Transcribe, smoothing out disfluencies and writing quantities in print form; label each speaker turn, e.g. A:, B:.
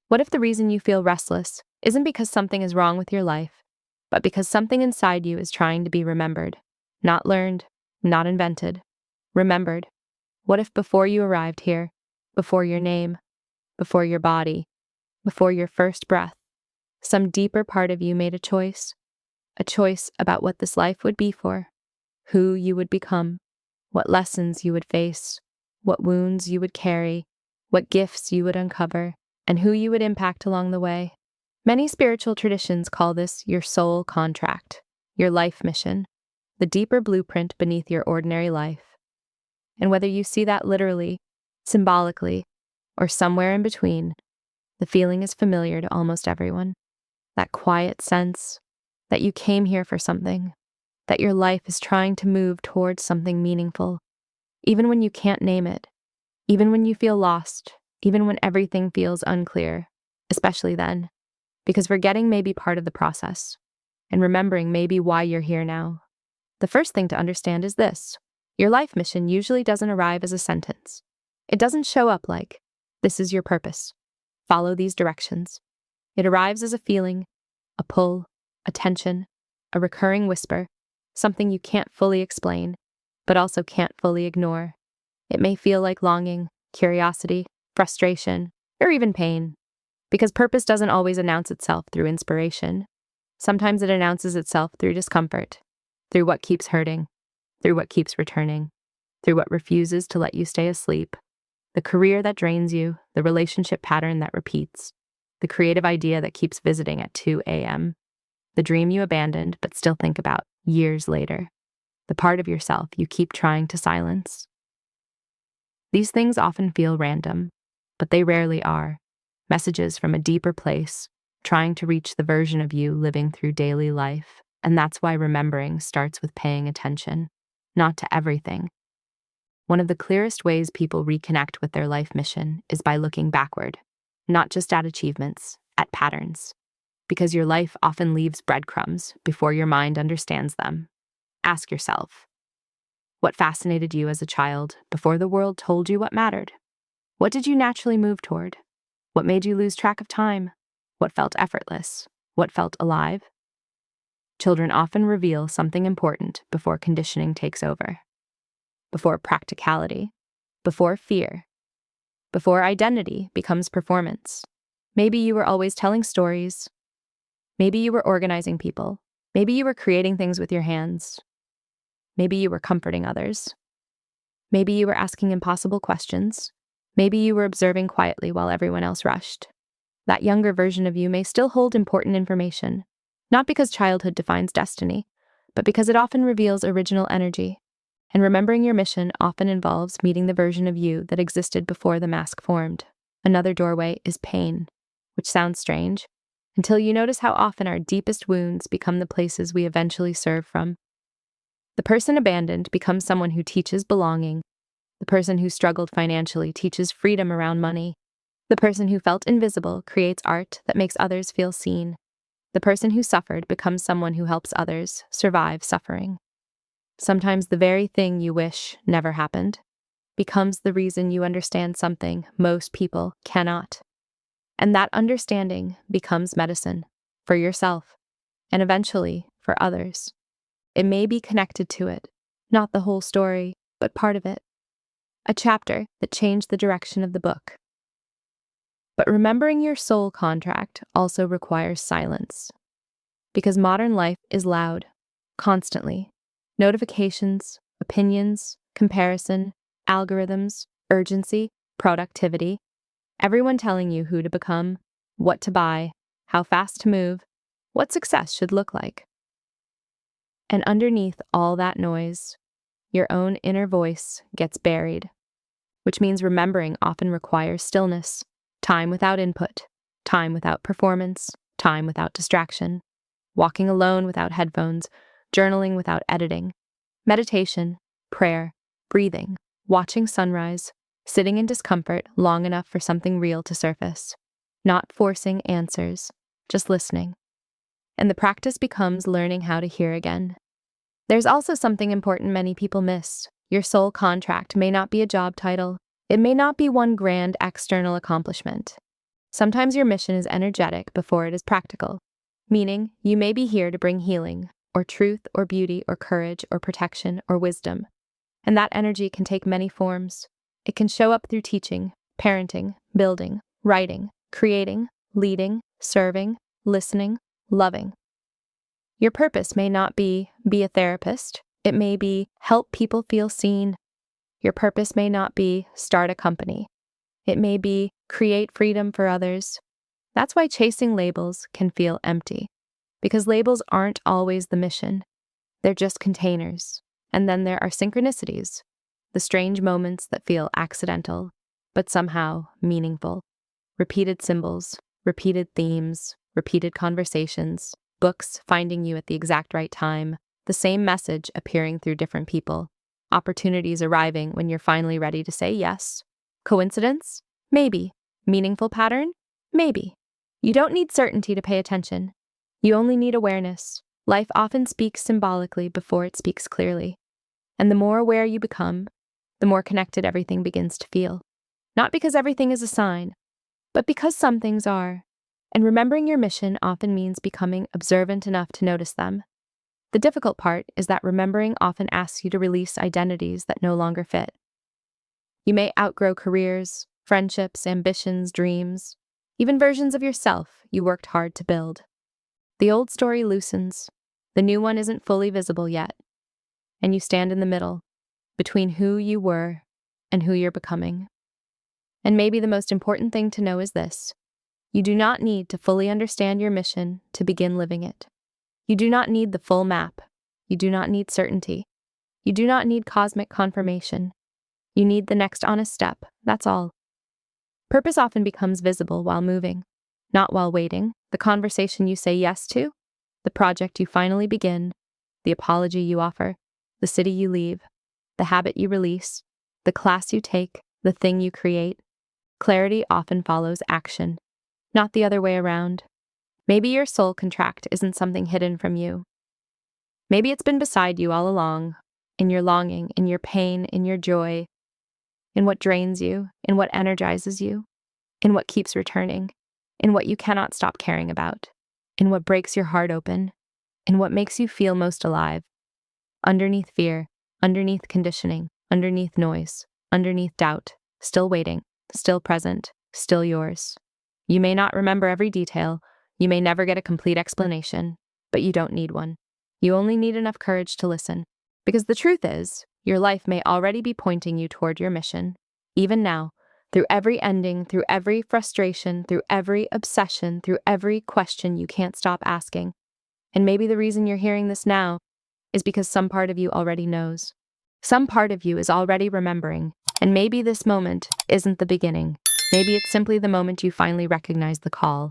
A: What if the reason you feel restless isn't because something is wrong with your life, but because something inside you is trying to be remembered? Not learned, not invented, remembered. What if before you arrived here, before your name, before your body, before your first breath, some deeper part of you made a choice about what this life would be for, who you would become, what lessons you would face, what wounds you would carry, what gifts you would uncover, and who you would impact along the way? Many spiritual traditions call this your soul contract, your life mission, the deeper blueprint beneath your ordinary life. And whether you see that literally, symbolically, or somewhere in between, the feeling is familiar to almost everyone. That quiet sense that you came here for something, that your life is trying to move towards something meaningful, even when you can't name it, even when you feel lost, even when everything feels unclear, especially then, because forgetting may be part of the process, and remembering may be why you're here now. The first thing to understand is this: your life mission usually doesn't arrive as a sentence. It doesn't show up like, "This is your purpose. Follow these directions." It arrives as a feeling, a pull, a tension, a recurring whisper, something you can't fully explain, but also can't fully ignore. It may feel like longing, curiosity, frustration, or even pain, because purpose doesn't always announce itself through inspiration. Sometimes it announces itself through discomfort, through what keeps hurting, through what keeps returning, through what refuses to let you stay asleep, the career that drains you, the relationship pattern that repeats, the creative idea that keeps visiting at 2 a.m., the dream you abandoned but still think about years later, the part of yourself you keep trying to silence. These things often feel random, but they rarely are. Messages from a deeper place, trying to reach the version of you living through daily life. And that's why remembering starts with paying attention, not to everything. One of the clearest ways people reconnect with their life mission is by looking backward, not just at achievements, at patterns. Because your life often leaves breadcrumbs before your mind understands them. Ask yourself, what fascinated you as a child before the world told you what mattered? What did you naturally move toward? What made you lose track of time? What felt effortless? What felt alive? Children often reveal something important before conditioning takes over, before practicality, before fear, before identity becomes performance. Maybe you were always telling stories. Maybe you were organizing people. Maybe you were creating things with your hands. Maybe you were comforting others. Maybe you were asking impossible questions. Maybe you were observing quietly while everyone else rushed. That younger version of you may still hold important information, not because childhood defines destiny, but because it often reveals original energy. And remembering your mission often involves meeting the version of you that existed before the mask formed. Another doorway is pain, which sounds strange, until you notice how often our deepest wounds become the places we eventually serve from. The person abandoned becomes someone who teaches belonging. The person who struggled financially teaches freedom around money. The person who felt invisible creates art that makes others feel seen. The person who suffered becomes someone who helps others survive suffering. Sometimes the very thing you wish never happened becomes the reason you understand something most people cannot. And that understanding becomes medicine for yourself and eventually for others. It may be connected to it, not the whole story, but part of it. A chapter that changed the direction of the book. But remembering your soul contract also requires silence. Because modern life is loud, constantly. Notifications, opinions, comparison, algorithms, urgency, productivity. Everyone telling you who to become, what to buy, how fast to move, what success should look like. And underneath all that noise, your own inner voice gets buried, which means remembering often requires stillness, time without input, time without performance, time without distraction, walking alone without headphones, journaling without editing, meditation, prayer, breathing, watching sunrise, sitting in discomfort long enough for something real to surface, not forcing answers, just listening. And the practice becomes learning how to hear again. There's also something important many people miss. Your soul contract may not be a job title. It may not be one grand external accomplishment. Sometimes your mission is energetic before it is practical, meaning you may be here to bring healing, or truth, or beauty, or courage, or protection, or wisdom. And that energy can take many forms. It can show up through teaching, parenting, building, writing, creating, leading, serving, listening, loving. Your purpose may not be a therapist. It may be help people feel seen. Your purpose may not be start a company. It may be create freedom for others. That's why chasing labels can feel empty, because labels aren't always the mission. They're just containers. And then there are synchronicities, the strange moments that feel accidental, but somehow meaningful. Repeated symbols, repeated themes, repeated conversations, books finding you at the exact right time, the same message appearing through different people, opportunities arriving when you're finally ready to say yes. Coincidence? Maybe. Meaningful pattern? Maybe. You don't need certainty to pay attention. You only need awareness. Life often speaks symbolically before it speaks clearly. And the more aware you become, the more connected everything begins to feel. Not because everything is a sign, but because some things are. And remembering your mission often means becoming observant enough to notice them. The difficult part is that remembering often asks you to release identities that no longer fit. You may outgrow careers, friendships, ambitions, dreams, even versions of yourself you worked hard to build. The old story loosens. The new one isn't fully visible yet. And you stand in the middle, between who you were and who you're becoming. And maybe the most important thing to know is this: you do not need to fully understand your mission to begin living it. You do not need the full map. You do not need certainty. You do not need cosmic confirmation. You need the next honest step, that's all. Purpose often becomes visible while moving, not while waiting. The conversation you say yes to, the project you finally begin, the apology you offer, the city you leave, the habit you release, the class you take, the thing you create. Clarity often follows action, not the other way around. Maybe your soul contract isn't something hidden from you. Maybe it's been beside you all along, in your longing, in your pain, in your joy, in what drains you, in what energizes you, in what keeps returning, in what you cannot stop caring about, in what breaks your heart open, in what makes you feel most alive. Underneath fear, underneath conditioning, underneath noise, underneath doubt, still waiting, still present, still yours. You may not remember every detail, you may never get a complete explanation, but you don't need one. You only need enough courage to listen. Because the truth is, your life may already be pointing you toward your mission. Even now, through every ending, through every frustration, through every obsession, through every question you can't stop asking. And maybe the reason you're hearing this now is because some part of you already knows. Some part of you is already remembering, and maybe this moment isn't the beginning. Maybe it's simply the moment you finally recognize the call.